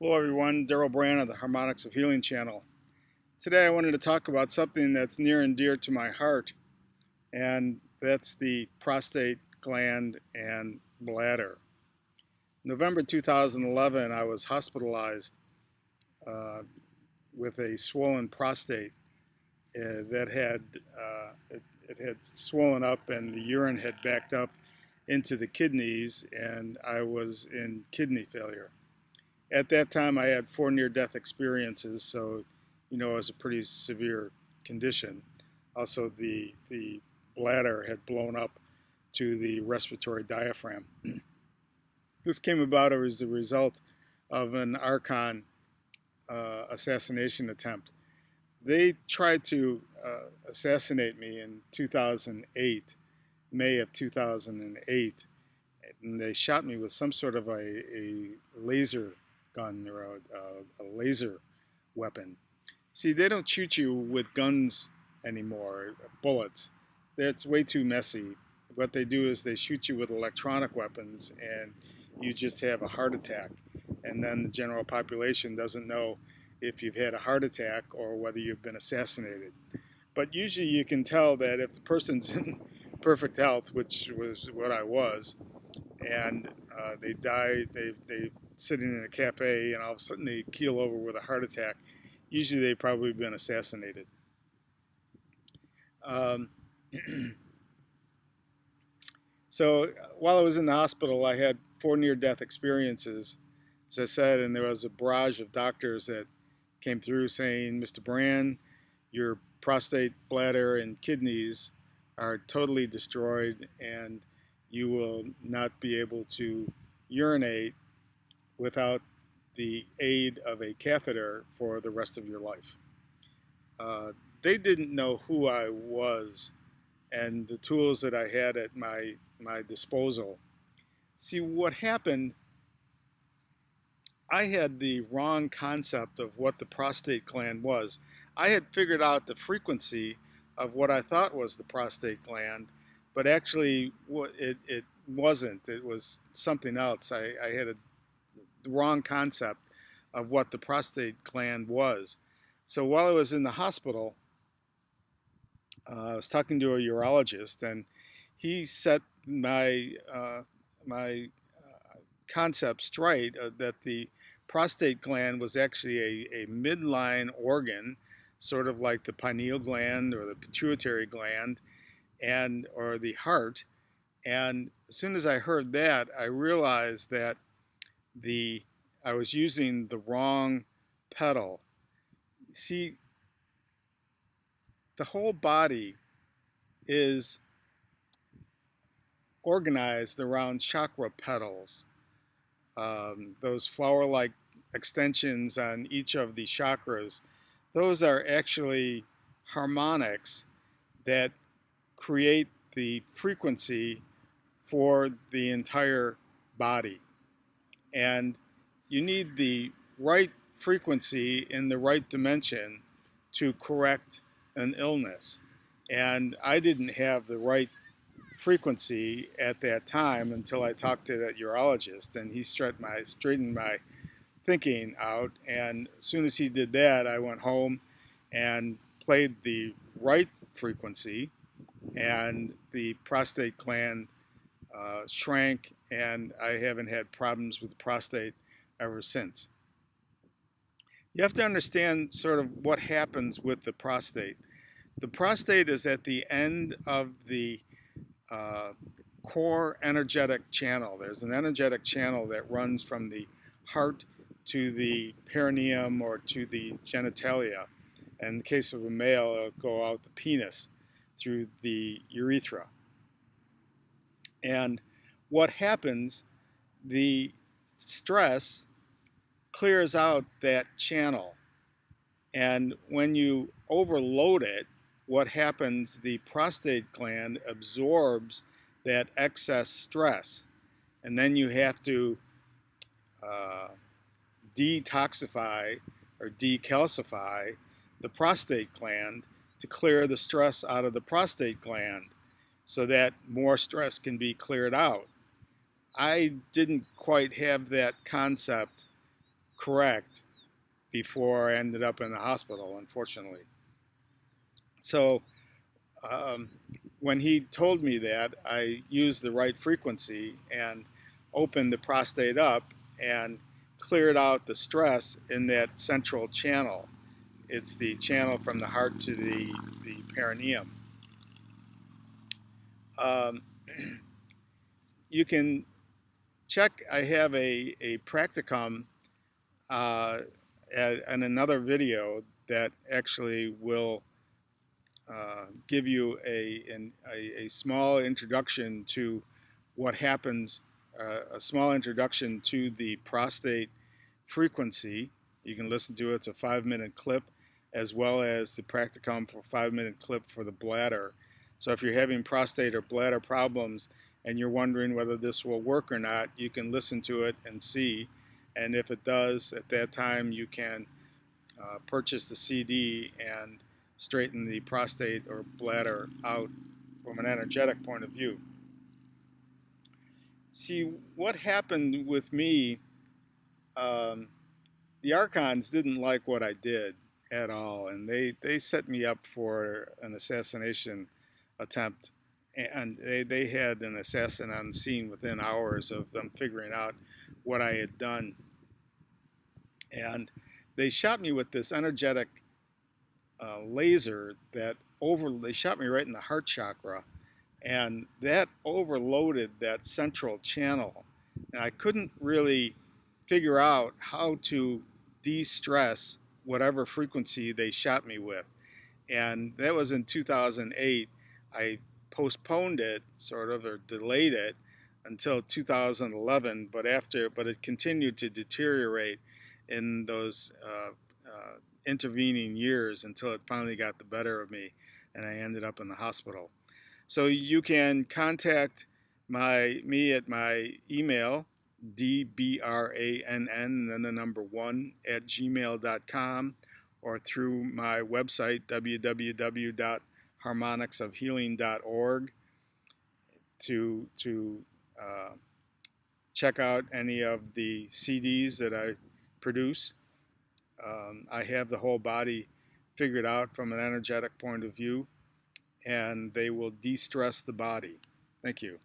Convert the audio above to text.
Hello everyone, Daryl Brand of the Harmonics of Healing channel. Today I wanted to talk about something that's near and dear to my heart, and that's the prostate, gland, and bladder. November 2011, I was hospitalized uh, with a swollen prostate that it had swollen up, and the urine had backed up into the kidneys, and I was in kidney failure. At that time, I had 4 near-death experiences, so it was a pretty severe condition. Also, the bladder had blown up to the respiratory diaphragm. This came about as a result of an Archon assassination attempt. They tried to assassinate me in 2008, May of 2008, and they shot me with some sort of a laser gun or a laser weapon. See, they don't shoot you with guns anymore, bullets. That's way too messy. What they do is they shoot you with electronic weapons, and you just have a heart attack. And then the general population doesn't know if you've had a heart attack or whether you've been assassinated. But usually you can tell that if the person's in perfect health, which was what I was, and they die, they sitting in a cafe, and all of a sudden they keel over with a heart attack. Usually they've probably been assassinated. So while I was in the hospital, I had 4 near-death experiences, as I said, and there was a barrage of doctors that came through saying, "Mr. Brand, your prostate, bladder, and kidneys are totally destroyed, and you will not be able to urinate without the aid of a catheter for the rest of your life." They didn't know who I was and the tools that I had at my disposal. See, what happened, I had the wrong concept of what the prostate gland was. I had figured out the frequency of what I thought was the prostate gland, but actually it wasn't. It was something else. I had the wrong concept of what the prostate gland was. So while I was in the hospital, I was talking to a urologist, and he set my concept straight, that the prostate gland was actually a midline organ, sort of like the pineal gland or the pituitary gland, or the heart. And as soon as I heard that, I realized that I was using the wrong pedal. See, the whole body is organized around chakra petals. Those flower-like extensions on each of the chakras, those are actually harmonics that create the frequency for the entire body. And you need the right frequency in the right dimension to correct an illness. And I didn't have the right frequency at that time until I talked to that urologist, and he straightened my thinking out. And as soon as he did that, I went home and played the right frequency, and the prostate gland shrank, and I haven't had problems with the prostate ever since. You have to understand sort of what happens with the prostate. The prostate is at the end of the core energetic channel. There's an energetic channel that runs from the heart to the perineum or to the genitalia. And in the case of a male, it'll go out the penis through the urethra. And what happens, the stress clears out that channel. And when you overload it, what happens, the prostate gland absorbs that excess stress. And then you have to detoxify or decalcify the prostate gland to clear the stress out of the prostate gland so that more stress can be cleared out. I didn't quite have that concept correct before I ended up in the hospital, unfortunately. So when he told me that, I used the right frequency and opened the prostate up and cleared out the stress in that central channel. It's the channel from the heart to the perineum. You can check, I have a practicum and another video that actually will give you a small introduction to what happens, a small introduction to the prostate frequency. You can listen to it. It's a 5-minute clip, as well as the practicum for 5-minute clip for the bladder. So if you're having prostate or bladder problems and you're wondering whether this will work or not, you can listen to it and see. And if it does, at that time you can purchase the CD and straighten the prostate or bladder out from an energetic point of view. See, what happened with me, the Archons didn't like what I did at all, and they set me up for an assassination attempt, and they had an assassin on scene within hours of them figuring out what I had done. And they shot me with this energetic laser that they shot me right in the heart chakra, and that overloaded that central channel. And I couldn't really figure out how to de-stress whatever frequency they shot me with. And that was in 2008. I postponed it, sort of, or delayed it until 2011, but it continued to deteriorate in those intervening years until it finally got the better of me and I ended up in the hospital. So you can contact me at my email, dbrann, and then the number 1 at gmail.com, or through my website, www.harmonicsofhealing.org, to check out any of the CDs that I produce. I have the whole body figured out from an energetic point of view, and they will de-stress the body. Thank you.